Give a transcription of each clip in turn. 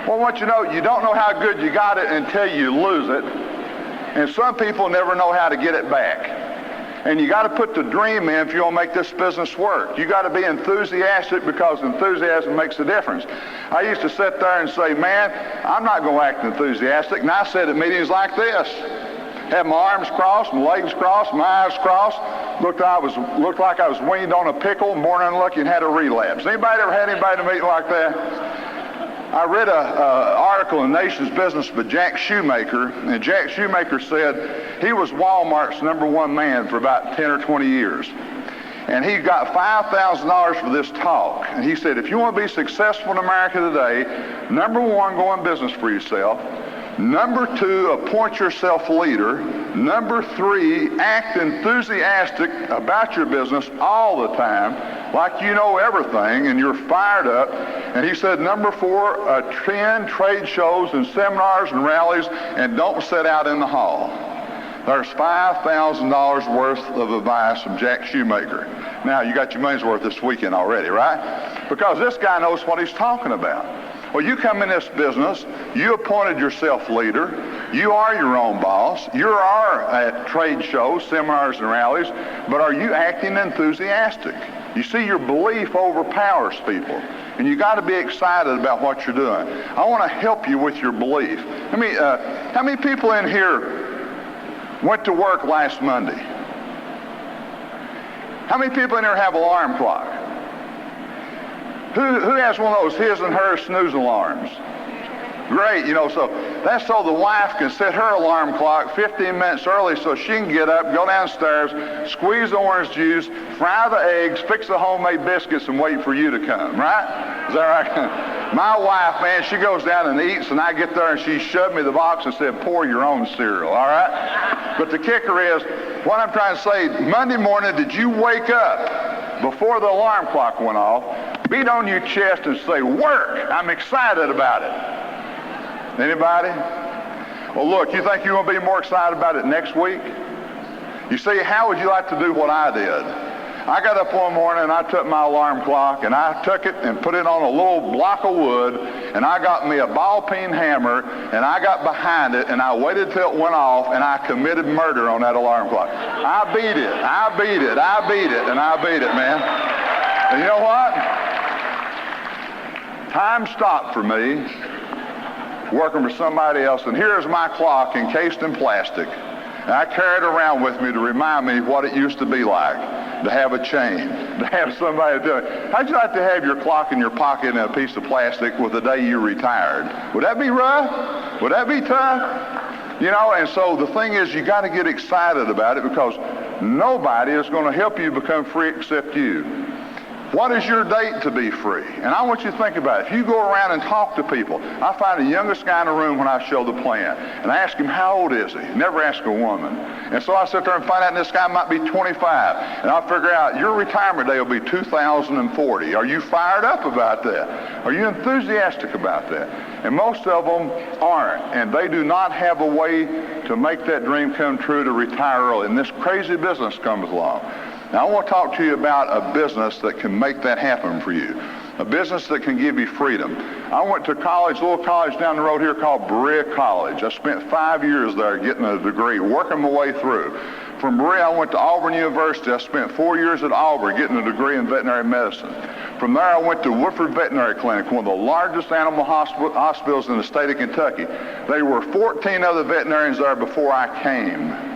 Well, I want you to know, you don't know how good you got it until you lose it. And some people never know how to get it back. And you got to put the dream in if you want to make this business work. You got to be enthusiastic, because enthusiasm makes a difference. I used to sit there and say, man, I'm not going to act enthusiastic. And I said at meetings like this, had my arms crossed, my legs crossed, my eyes crossed, looked like I was weaned on a pickle, more than unlucky, and had a relapse. Anybody ever had anybody in a meeting like that? I read an article in Nation's Business by Jack Shoemaker, and Jack Shoemaker said he was Walmart's #1 man for about 10 or 20 years. And he got $5,000 for this talk. And he said, if you want to be successful in America today, #1, go in business for yourself. #2, appoint yourself leader. #3, act enthusiastic about your business all the time, like you know everything and you're fired up. And he said, #4, attend trade shows and seminars and rallies, and don't sit out in the hall. There's $5,000 worth of advice from Jack Shoemaker. Now, you got your money's worth this weekend already, right? Because this guy knows what he's talking about. Well, you come in this business, you appointed yourself leader, you are your own boss, you are at trade shows, seminars, and rallies, but are you acting enthusiastic? You see, your belief overpowers people, and you got to be excited about what you're doing. I want to help you with your belief. How many people in here went to work last Monday? How many people in here have alarm clock? Who has one of those his and her snooze alarms? Great, so that's so the wife can set her alarm clock 15 minutes early so she can get up, go downstairs, squeeze the orange juice, fry the eggs, fix the homemade biscuits, and wait for you to come, right? Is that right? My wife, man, she goes down and eats, and I get there and she shoved me the box and said, pour your own cereal, all right? But the kicker is, what I'm trying to say, Monday morning, did you wake up before the alarm clock went off, beat on your chest and say, work, I'm excited about it? Anybody? Well, look, you think you're going to be more excited about it next week? You see, how would you like to do what I did? I got up one morning and I took my alarm clock and I took it and put it on a little block of wood, and I got me a ball-peen hammer and I got behind it and I waited till it went off, and I committed murder on that alarm clock. I beat it, and I beat it, man. And you know what? Time stopped for me working for somebody else, and here's my clock encased in plastic, and I carry it around with me to remind me what it used to be like to have a chain, to have somebody do it. How'd you like to have your clock in your pocket and a piece of plastic with the day you retired? Would that be rough? Would that be tough? And so the thing is, you got to get excited about it, because nobody is going to help you become free except you. What is your date to be free? And I want you to think about it. If you go around and talk to people, I find the youngest guy in the room when I show the plan, and I ask him, how old is he? Never ask a woman. And so I sit there and find out this guy might be 25, and I'll figure out your retirement day will be 2040. Are you fired up about that? Are you enthusiastic about that? And most of them aren't, and they do not have a way to make that dream come true, to retire early. And this crazy business comes along. Now, I want to talk to you about a business that can make that happen for you, a business that can give you freedom. I went to college, a little college down the road here called Berea College. I spent 5 years there getting a degree, working my way through. From Berea, I went to Auburn University. I spent 4 years at Auburn getting a degree in veterinary medicine. From there, I went to Woodford Veterinary Clinic, one of the largest animal hospitals in the state of Kentucky. There were 14 other veterinarians there before I came.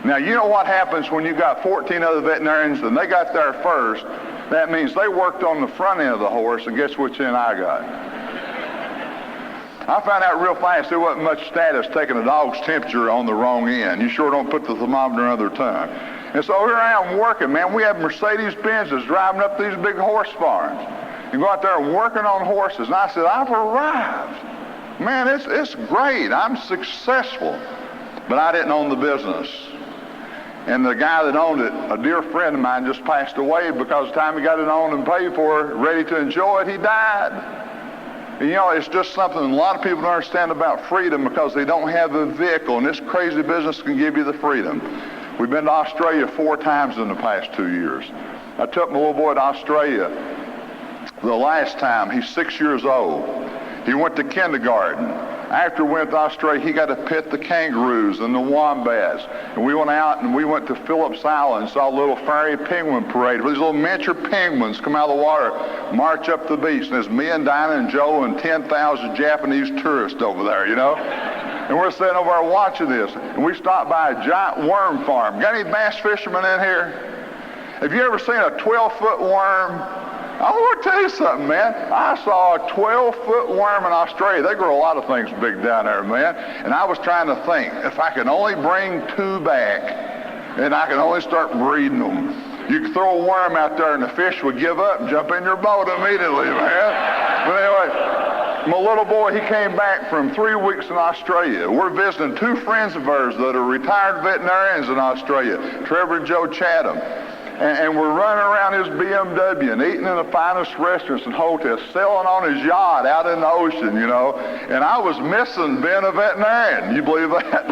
Now, you know what happens when you got 14 other veterinarians and they got there first? That means they worked on the front end of the horse, and guess which end I got? I found out real fast there wasn't much status taking a dog's temperature on the wrong end. You sure don't put the thermometer under their tongue. And so here I am working, man. We have Mercedes-Benzes driving up these big horse farms and go out there working on horses. And I said, I've arrived. Man, it's great. I'm successful. But I didn't own the business. And the guy that owned it, a dear friend of mine, just passed away, because the time he got it owned and paid for, ready to enjoy it, he died. And it's just something a lot of people don't understand about freedom, because they don't have a vehicle, and this crazy business can give you the freedom. We've been to Australia 4 times in the past 2 years. I took my little boy to Australia the last time. He's 6 years old. He went to kindergarten. After we went to Australia, he got to pet the kangaroos and the wombats. And we went out and we went to Phillips Island and saw a little fairy penguin parade where these little miniature penguins come out of the water, march up the beach. And there's me and Dinah and Joe and 10,000 Japanese tourists over there, you know. And we're sitting over there watching this. And we stopped by a giant worm farm. Got any bass fishermen in here? Have you ever seen a 12-foot worm? I want to tell you something, man. I saw a 12-foot worm in Australia. They grow a lot of things big down there, man. And I was trying to think, if I can only bring 2 back, and I can only start breeding them. You could throw a worm out there and the fish would give up and jump in your boat immediately, man. But anyway, my little boy, he came back from 3 weeks in Australia. We're visiting 2 friends of ours that are retired veterinarians in Australia, Trevor and Joe Chatham. And we're running around his BMW and eating in the finest restaurants and hotels, sailing on his yacht out in the ocean, you know. And I was missing being a veterinarian. You believe that?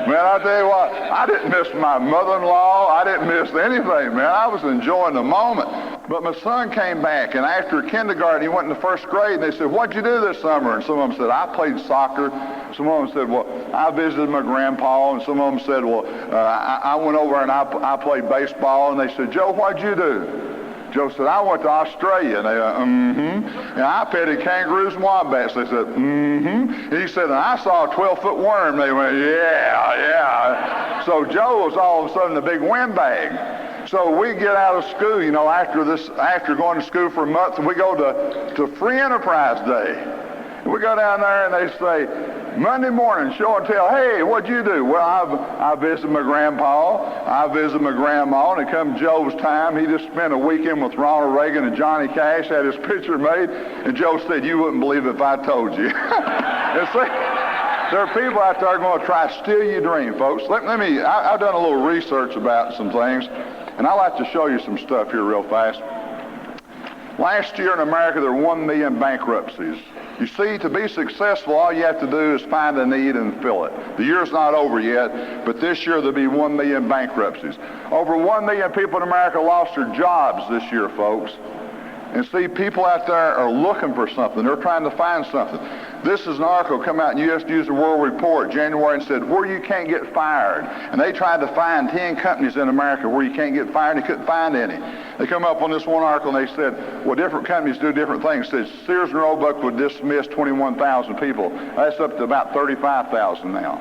Man, I tell you what, I didn't miss my mother-in-law. I didn't miss anything, man. I was enjoying the moment. But my son came back, and after kindergarten, he went into 1st grade, and they said, "What'd you do this summer?" And some of them said, "I played soccer." Some of them said, "Well, I visited my grandpa." And some of them said, "Well, I went over and I played baseball." And they said, "Joe, what'd you do?" Joe said, "I went to Australia." And they went, And I petted kangaroos and wombats. They said, And he said, "And I saw a 12-foot worm." They went, yeah. So Joe was all of a sudden a big windbag. So we get out of school, you know, after going to school for a month, and we go to Free Enterprise Day. We go down there and they say, Monday morning, show and tell, "Hey, what'd you do?" "Well, I visited my grandpa, I visited my grandma," and it come Joe's time. He just spent a weekend with Ronald Reagan and Johnny Cash, had his picture made, and Joe said, "You wouldn't believe it if I told you." And see, there are people out there going to try to steal your dream, folks. I've done a little research about some things, and I'd like to show you some stuff here real fast. Last year in America, there were 1 million bankruptcies. You see, to be successful, all you have to do is find a need and fill it. The year's not over yet, but this year there'll be 1 million bankruptcies. Over 1 million people in America lost their jobs this year, folks. And see, people out there are looking for something. They're trying to find something. This is an article come out in U.S. News and World Report, January, and said, where you can't get fired. And they tried to find 10 companies in America where you can't get fired, and they couldn't find any. They come up on this one article, and they said, well, different companies do different things. It said Sears and Roebuck would dismiss 21,000 people. That's up to about 35,000 now.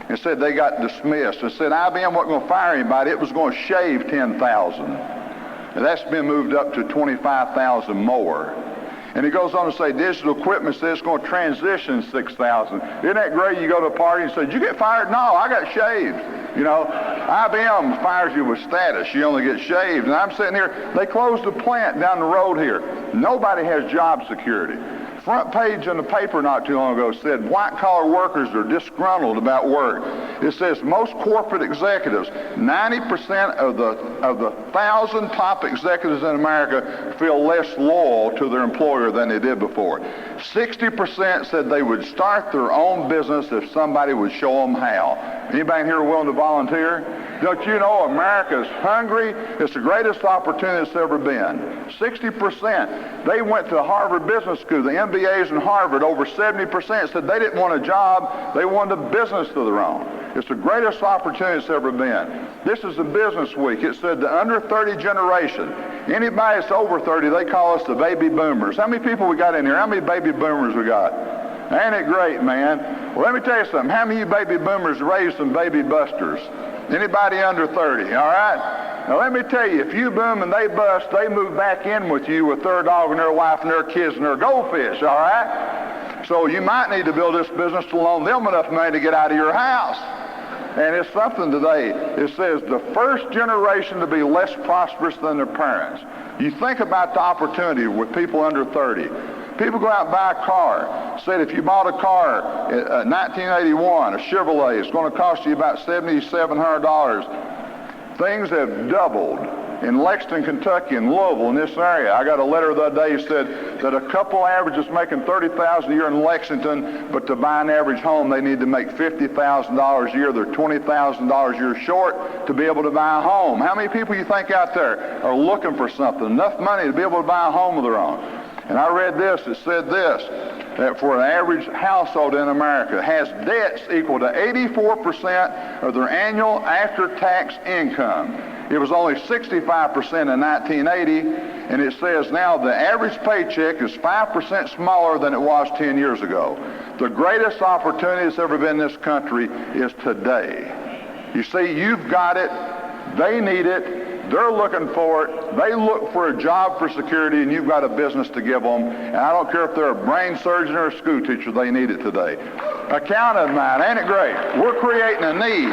It said they got dismissed. It said IBM wasn't going to fire anybody. It was going to shave 10,000. And that's been moved up to 25,000 more. And he goes on to say digital equipment says it's going to transition 6,000. Isn't that great? You go to a party and say, "Did you get fired?" "No, I got shaved." You know, IBM fires you with status. You only get shaved. And I'm sitting here, they closed a plant down the road here. Nobody has job security. Front page in the paper not too long ago said white-collar workers are disgruntled about work. It says most corporate executives, 90% of the 1,000 top executives in America feel less loyal to their employer than they did before. 60% said they would start their own business if somebody would show them how. Anybody here willing to volunteer? Don't you know America's hungry? It's the greatest opportunity it's ever been. 60%. They went to Harvard Business School, the MBAs in Harvard. Over 70% said they didn't want a job, they wanted a business of their own. It's the greatest opportunity it's ever been. This is the Business Week. It said the under 30 generation. Anybody that's over 30, they call us the baby boomers. How many people we got in here? How many baby boomers we got? Ain't it great, man? Well, let me tell you something. How many of you baby boomers raised some baby busters? Anybody under 30, all right? Now, let me tell you, if you boom and they bust, they move back in with you with their dog and their wife and their kids and their goldfish, all right? So you might need to build this business to loan them enough money to get out of your house. And it's something today. It says the first generation to be less prosperous than their parents. You think about the opportunity with people under 30. People go out and buy a car. Said if you bought a car, 1981, a Chevrolet, it's going to cost you about $7,700. Things have doubled in Lexington, Kentucky, and Louisville, in this area. I got a letter the other day that said that a couple averages making $30,000 a year in Lexington, but to buy an average home, they need to make $50,000 a year. They're $20,000 a year short to be able to buy a home. How many people you think out there are looking for something, enough money to be able to buy a home of their own? And I read this, it said this, that for an average household in America has debts equal to 84% of their annual after-tax income. It was only 65% in 1980, and it says now the average paycheck is 5% smaller than it was 10 years ago. The greatest opportunity that's ever been in this country is today. You see, you've got it, they need it, they're looking for it, they look for a job for security, and you've got a business to give them. And I don't care if they're a brain surgeon or a school teacher, they need it today. Accountant of mine, ain't it great? We're creating a need.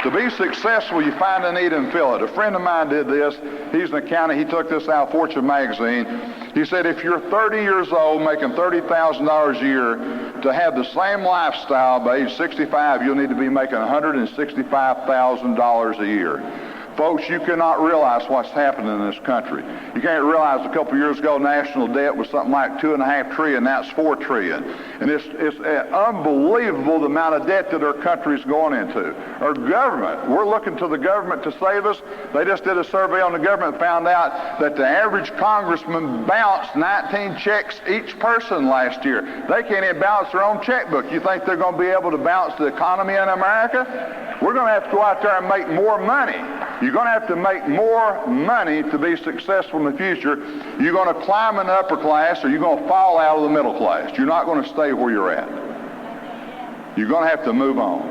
To be successful, you find a need and fill it. A friend of mine did this. He's an accountant. He took this out of Fortune magazine. He said, if you're 30 years old making $30,000 a year, to have the same lifestyle by age 65, you'll need to be making $165,000 a year. Folks, you cannot realize what's happening in this country. You can't realize a couple years ago national debt was something like $2.5 trillion, now it's $4 trillion. And it's unbelievable the amount of debt that our country's going into. Our government, we're looking to the government to save us. They just did a survey on the government and found out that the average congressman bounced 19 checks each person last year. They can't even balance their own checkbook. You think they're going to be able to balance the economy in America? We're going to have to go out there and make more money. You're going to have to make more money to be successful in the future. You're going to climb in the upper class, or you're going to fall out of the middle class. You're not going to stay where you're at. You're going to have to move on.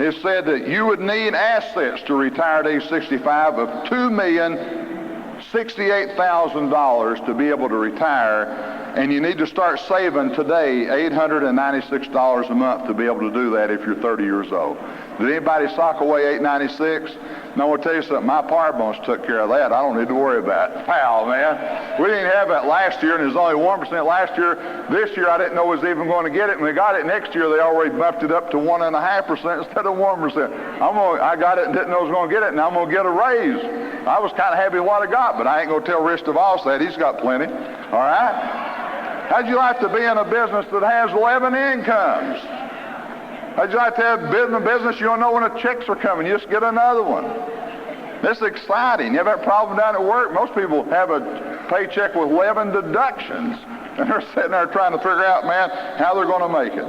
It said that you would need assets to retire at age 65 of $2,068,000 to be able to retire, and you need to start saving today $896 a month to be able to do that if you're 30 years old. Did anybody sock away $896? Now, I want to tell you something. My power bonus took care of that. I don't need to worry about it. Pal, man. We didn't have that last year, and it was only 1% last year. This year, I didn't know I was even going to get it. When we got it next year, they already bumped it up to 1.5% instead of 1%. I got it and didn't know I was going to get it, and I'm going to get a raise. I was kind of happy with what I got, but I ain't going to tell Rich DeVos that. He's got plenty. All right? How'd you like to be in a business that has 11 incomes? How'd you like to have a business you don't know when the checks are coming? You just get another one. This is exciting. You have that problem down at work? Most people have a paycheck with 11 deductions, and they're sitting there trying to figure out, man, how they're going to make it.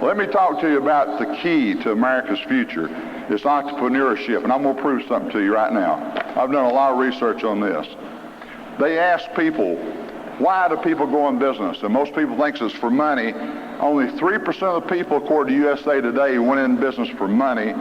Let me talk to you about the key to America's future. It's entrepreneurship, and I'm going to prove something to you right now. I've done a lot of research on this. They ask people, why do people go in business? And most people think it's for money. Only 3% of the people, according to USA Today, went in business for money.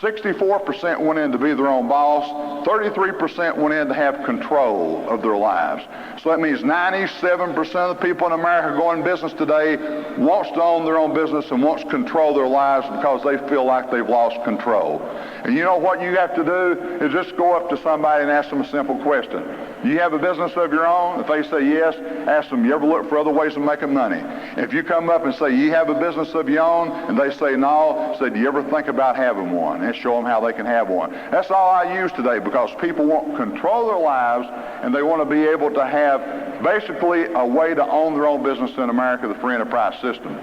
64% went in to be their own boss. 33% went in to have control of their lives. So that means 97% of the people in America going in business today wants to own their own business and wants to control their lives because they feel like they've lost control. And you know what you have to do is just go up to somebody and ask them a simple question. Do you have a business of your own? If they say yes, ask them, you ever look for other ways of making money? If you come up and say, you have a business of your own, and they say no, say, do you ever think about having one? And show them how they can have one. That's all I use today, because people want to control their lives, and they want to be able to have basically a way to own their own business in America, the free enterprise system.